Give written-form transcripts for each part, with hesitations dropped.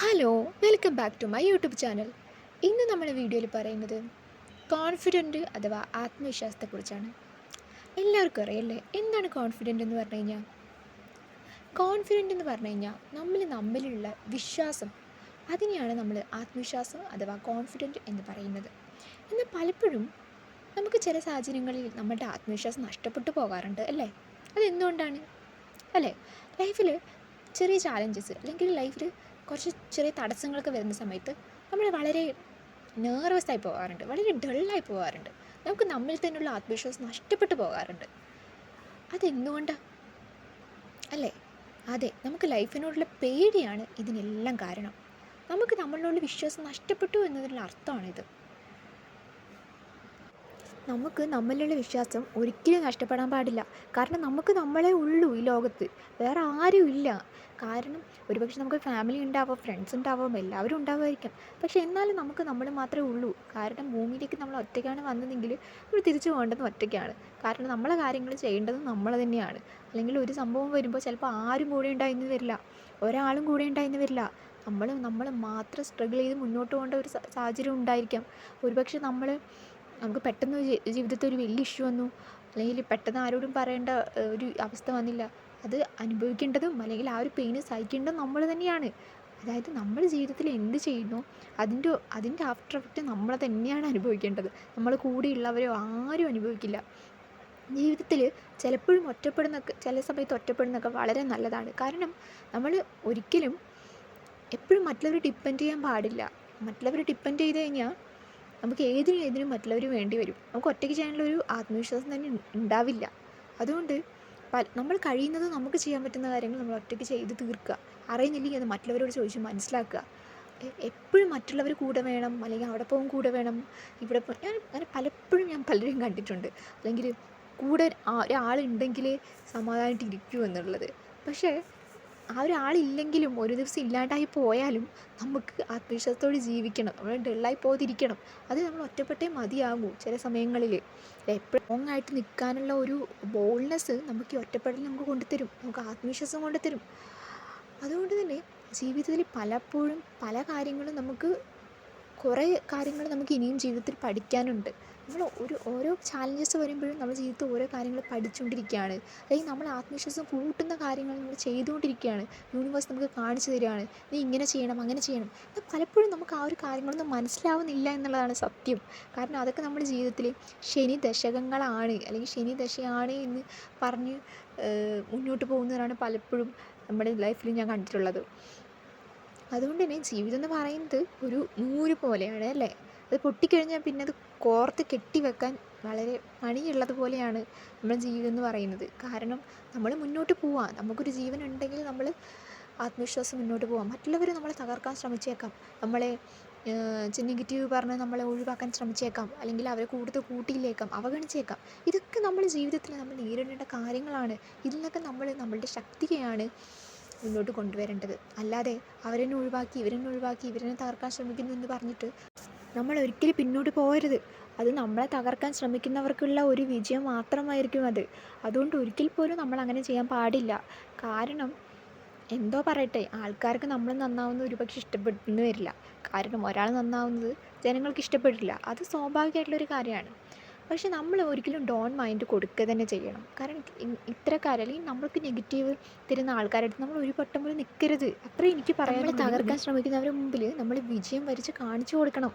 Hello, welcome back to my YouTube channel. ഇന്ന് നമ്മുടെ വീഡിയോയിൽ പറയുന്നത് കോൺഫിഡൻറ്റ് അഥവാ ആത്മവിശ്വാസത്തെക്കുറിച്ചാണ്. എല്ലാവർക്കും അറിയല്ലേ എന്താണ് കോൺഫിഡൻറ്റ് എന്ന് പറഞ്ഞു കഴിഞ്ഞാൽ? കോൺഫിഡൻറ്റ് എന്ന് പറഞ്ഞു കഴിഞ്ഞാൽ നമ്മളിലുള്ള വിശ്വാസം, അതിനെയാണ് നമ്മൾ ആത്മവിശ്വാസം അഥവാ കോൺഫിഡൻറ്റ് എന്ന് പറയുന്നത്. എന്നാൽ പലപ്പോഴും നമുക്ക് ചില സാഹചര്യങ്ങളിൽ നമ്മുടെ ആത്മവിശ്വാസം നഷ്ടപ്പെട്ടു പോകാറുണ്ട് അല്ലേ? അതെന്തുകൊണ്ടാണ് അല്ലേ? ലൈഫിൽ ചെറിയ ചാലഞ്ചസ് അല്ലെങ്കിൽ ലൈഫിൽ കുറച്ച് ചെറിയ തടസ്സങ്ങളൊക്കെ വരുന്ന സമയത്ത് നമ്മൾ വളരെ നെർവസായി പോകാറുണ്ട്, വളരെ ഡള്ളായി പോകാറുണ്ട്. നമുക്ക് നമ്മിൽ തന്നെയുള്ള ആത്മവിശ്വാസം നഷ്ടപ്പെട്ടു പോകാറുണ്ട്. അതെന്തുകൊണ്ടാണ് അല്ലേ? അതെ, നമുക്ക് ലൈഫിനോടുള്ള പേടിയാണ് ഇതിനെല്ലാം കാരണം. നമുക്ക് നമ്മളിലുള്ള വിശ്വാസം നഷ്ടപ്പെട്ടു എന്നതിനുള്ള അർത്ഥമാണിത്. നമുക്ക് നമ്മളിലുള്ള വിശ്വാസം ഒരിക്കലും നഷ്ടപ്പെടാൻ പാടില്ല. കാരണം നമുക്ക് നമ്മളെ ഉള്ളൂ ഈ ലോകത്ത്, വേറെ ആരും ഇല്ല. കാരണം ഒരുപക്ഷെ നമുക്ക് ഫാമിലി ഉണ്ടാവാം, ഫ്രണ്ട്സ് ഉണ്ടാവാം, എല്ലാവരും ഉണ്ടാവുമായിരിക്കാം. പക്ഷേ എന്നാലും നമുക്ക് നമ്മൾ മാത്രമേ ഉള്ളൂ. കാരണം ഭൂമിയിലേക്ക് നമ്മൾ ഒറ്റയ്ക്കാണ് വന്നതെങ്കിൽ നമ്മൾ തിരിച്ചു പോകേണ്ടതും ഒറ്റയ്ക്കാണ്. കാരണം നമ്മളെ കാര്യങ്ങൾ ചെയ്യേണ്ടതും നമ്മൾ തന്നെയാണ്. അല്ലെങ്കിൽ ഒരു സംഭവം വരുമ്പോൾ ചിലപ്പോൾ ആരും കൂടെ ഉണ്ടായെന്ന് വരില്ല, ഒരാളും കൂടെ ഉണ്ടായെന്ന് വരില്ല. നമ്മൾ മാത്രം സ്ട്രഗിൾ ചെയ്ത് മുന്നോട്ട് പോകേണ്ട ഒരു സാഹചര്യം ഉണ്ടായിരിക്കാം. ഒരുപക്ഷെ നമുക്ക് പെട്ടെന്ന് ജീവിതത്തിൽ ഒരു വലിയ ഇഷ്യൂ വന്നു, അല്ലെങ്കിൽ പെട്ടെന്ന് ആരോടും പറയേണ്ട ഒരു അവസ്ഥ വന്നില്ല. അത് അനുഭവിക്കേണ്ടതും അല്ലെങ്കിൽ ആ ഒരു പെയിന് സഹിക്കേണ്ടതും നമ്മൾ തന്നെയാണ്. അതായത് നമ്മൾ ജീവിതത്തിൽ എന്ത് ചെയ്യുന്നു അതിൻ്റെ ആഫ്റ്റർ എഫക്റ്റ് നമ്മൾ തന്നെയാണ് അനുഭവിക്കേണ്ടത്. നമ്മൾ കൂടെയുള്ളവരോ ആരും അനുഭവിക്കില്ല. ജീവിതത്തിൽ ചിലപ്പോഴും ചില സമയത്ത് ഒറ്റപ്പെടുന്നതൊക്കെ വളരെ നല്ലതാണ്. കാരണം നമ്മൾ ഒരിക്കലും എപ്പോഴും മറ്റുള്ളവരെ ഡിപ്പെൻഡ് ചെയ്യാൻ പാടില്ല. മറ്റുള്ളവരെ ഡിപ്പെൻഡ് ചെയ്ത് കഴിഞ്ഞാൽ നമുക്ക് ഏതിനും മറ്റുള്ളവർ വേണ്ടി വരും. നമുക്ക് ഒറ്റയ്ക്ക് ചെയ്യാനുള്ളൊരു ആത്മവിശ്വാസം തന്നെ ഉണ്ടാവില്ല. അതുകൊണ്ട് നമ്മൾ കഴിയുന്നത് നമുക്ക് ചെയ്യാൻ പറ്റുന്ന കാര്യങ്ങൾ നമ്മൾ ഒറ്റയ്ക്ക് ചെയ്ത് തീർക്കുക. അറിയുന്നില്ലെങ്കിൽ അത് മറ്റുള്ളവരോട് ചോദിച്ച് മനസ്സിലാക്കുക. എപ്പോഴും മറ്റുള്ളവർ കൂടെ വേണം, അല്ലെങ്കിൽ അവിടെ പോകും കൂടെ വേണം, ഇവിടെ അങ്ങനെ പലപ്പോഴും ഞാൻ പലരെയും കണ്ടിട്ടുണ്ട്. അല്ലെങ്കിൽ കൂടെ ഒരാളുണ്ടെങ്കിലേ സമാധാനമായിട്ട് ഇരിക്കൂ എന്നുള്ളത്. പക്ഷേ ആ ഒരാളില്ലെങ്കിലും ഒരു ദിവസം ഇല്ലാണ്ടായി പോയാലും നമുക്ക് ആത്മവിശ്വാസത്തോടെ ജീവിക്കണം. നമ്മൾ ഡള്ളായി പോകാതിരിക്കണം. അത് നമ്മൾ ഒറ്റപ്പെട്ടേ മതിയാകൂ ചില സമയങ്ങളിൽ. എപ്പോഴും സ്ട്രോങ് ആയിട്ട് നിൽക്കാനുള്ള ഒരു ബോൾഡ്നെസ് നമുക്ക് ഈ ഒറ്റപ്പെടൽ നമുക്ക് കൊണ്ടുതരും, നമുക്ക് ആത്മവിശ്വാസം കൊണ്ടുതരും. അതുകൊണ്ട് തന്നെ ജീവിതത്തിൽ പലപ്പോഴും പല കാര്യങ്ങളും കുറേ കാര്യങ്ങൾ നമുക്ക് ഇനിയും ജീവിതത്തിൽ പഠിക്കാനുണ്ട്. നമ്മൾ ഓരോ ചാലഞ്ചസ് വരുമ്പോഴും നമ്മൾ ജീവിതത്തിൽ ഓരോ കാര്യങ്ങൾ പഠിച്ചുകൊണ്ടിരിക്കുകയാണ്. അല്ലെങ്കിൽ നമ്മൾ ആത്മവിശ്വാസം കൂട്ടുന്ന കാര്യങ്ങൾ നമ്മൾ ചെയ്തുകൊണ്ടിരിക്കുകയാണ്. യൂണിവേഴ്സ് നമുക്ക് കാണിച്ചു തരികയാണ്, നീ ഇങ്ങനെ ചെയ്യണം, അങ്ങനെ ചെയ്യണം. എന്നാൽ പലപ്പോഴും നമുക്ക് ആ ഒരു കാര്യങ്ങളൊന്നും മനസ്സിലാവുന്നില്ല എന്നുള്ളതാണ് സത്യം. കാരണം അതൊക്കെ നമ്മുടെ ജീവിതത്തിൽ ശനി ദശകങ്ങളാണ്, അല്ലെങ്കിൽ ശനി ദശയാണ് എന്ന് പറഞ്ഞ് മുന്നോട്ട് പോകുന്നവരാണ് പലപ്പോഴും നമ്മുടെ ലൈഫിൽ ഞാൻ കണ്ടിട്ടുള്ളത്. അതുകൊണ്ട് തന്നെ ജീവിതം എന്ന് പറയുന്നത് ഒരു നൂല് പോലെയാണ് അല്ലേ? അത് പൊട്ടിക്കഴിഞ്ഞാൽ പിന്നെ അത് കോർത്ത് കെട്ടി വെക്കാൻ വളരെ പണിയുള്ളത് പോലെയാണ് നമ്മുടെ ജീവിതം എന്ന് പറയുന്നത്. കാരണം നമ്മൾ മുന്നോട്ട് പോവാം, നമുക്കൊരു ജീവൻ ഉണ്ടെങ്കിൽ നമ്മൾ ആത്മവിശ്വാസം മുന്നോട്ട് പോവാം. മറ്റുള്ളവർ നമ്മളെ തകർക്കാൻ ശ്രമിച്ചേക്കാം, നമ്മളെ നെഗറ്റീവ് പറഞ്ഞ് നമ്മളെ ഒഴിവാക്കാൻ ശ്രമിച്ചേക്കാം, അല്ലെങ്കിൽ അവരെ കൂടുതൽ കൂട്ടിയിലേക്കാം, അവഗണിച്ചേക്കാം. ഇതൊക്കെ നമ്മുടെ ജീവിതത്തിൽ നമ്മൾ നേരിടേണ്ട കാര്യങ്ങളാണ്. ഇതിൽ നിന്നൊക്കെ നമ്മളുടെ ശക്തിയെയാണ് മുന്നോട്ട് കൊണ്ടുവരേണ്ടത്. അല്ലാതെ അവരെന്നെ ഒഴിവാക്കി ഇവരെന്നെ തകർക്കാൻ ശ്രമിക്കുന്നു എന്ന് പറഞ്ഞിട്ട് നമ്മൾ ഒരിക്കലും പിന്നോട്ട് പോകരുത്. അത് നമ്മളെ തകർക്കാൻ ശ്രമിക്കുന്നവർക്കുള്ള ഒരു വിജയം മാത്രമായിരിക്കും അത്. അതുകൊണ്ട് ഒരിക്കൽ പോലും നമ്മൾ അങ്ങനെ ചെയ്യാൻ പാടില്ല. കാരണം എന്തോ പറയട്ടെ, ആൾക്കാർക്ക് നമ്മൾ നന്നാവുന്നത് ഒരുപക്ഷെ ഇഷ്ടപ്പെടുന്നു വരില്ല. കാരണം ഒരാൾ നന്നാവുന്നത് ജനങ്ങൾക്ക് ഇഷ്ടപ്പെടില്ല, അത് സ്വാഭാവികമായിട്ടുള്ളൊരു കാര്യമാണ്. പക്ഷെ നമ്മൾ ഒരിക്കലും മൈൻഡ് കൊടുക്കുക തന്നെ ചെയ്യണം. കാരണം ഇത്തരക്കാർ അല്ലെങ്കിൽ നമ്മൾക്ക് നെഗറ്റീവ് തരുന്ന ആൾക്കാരുടെ അടുത്ത് നമ്മൾ ഒരു വട്ടം പോലും നിൽക്കരുത്. അത്രയും എനിക്ക് പറയാനുള്ളൂ. തകർക്കാൻ ശ്രമിക്കുന്നവരുടെ മുമ്പിൽ നമ്മൾ വിജയം വരിച്ച് കാണിച്ചു കൊടുക്കണം.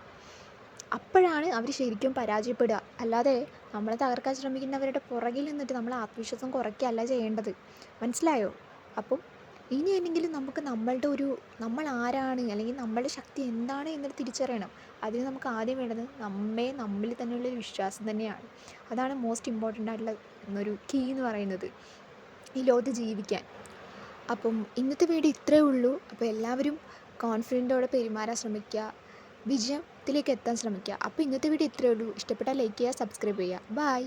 അപ്പോഴാണ് അവർ ശരിക്കും പരാജയപ്പെടുക. അല്ലാതെ നമ്മളെ തകർക്കാൻ ശ്രമിക്കുന്നവരുടെ പുറകിൽ നിന്നിട്ട് നമ്മൾ ആത്മവിശ്വാസം കുറയ്ക്കുകയല്ല ചെയ്യേണ്ടത്. മനസ്സിലായോ? അപ്പം ഇനിയെങ്കിലും നമുക്ക് നമ്മൾ ആരാണ്, അല്ലെങ്കിൽ നമ്മളുടെ ശക്തി എന്താണ് എന്നത് തിരിച്ചറിയണം. അതിന് നമുക്ക് ആദ്യം വേണ്ടത് നമ്മിൽ തന്നെയുള്ളൊരു വിശ്വാസം തന്നെയാണ്. അതാണ് മോസ്റ്റ് ഇമ്പോർട്ടൻ്റ് ആയിട്ടുള്ള ഒരു കീ എന്ന് പറയുന്നത് ഈ ലോകത്ത് ജീവിക്കാൻ. അപ്പം ഇന്നത്തെ വീഡിയോ ഇത്രയേ ഉള്ളൂ. അപ്പോൾ എല്ലാവരും കോൺഫിഡൻറ്റോടെ പെരുമാറാൻ ശ്രമിക്കുക, വിജയത്തിലേക്ക് എത്താൻ ശ്രമിക്കുക. അപ്പോൾ ഇന്നത്തെ വീഡിയോ ഇത്രയേ ഉള്ളൂ. ഇഷ്ടപ്പെട്ടാൽ ലൈക്ക് ചെയ്യുക, സബ്സ്ക്രൈബ് ചെയ്യുക. ബൈ.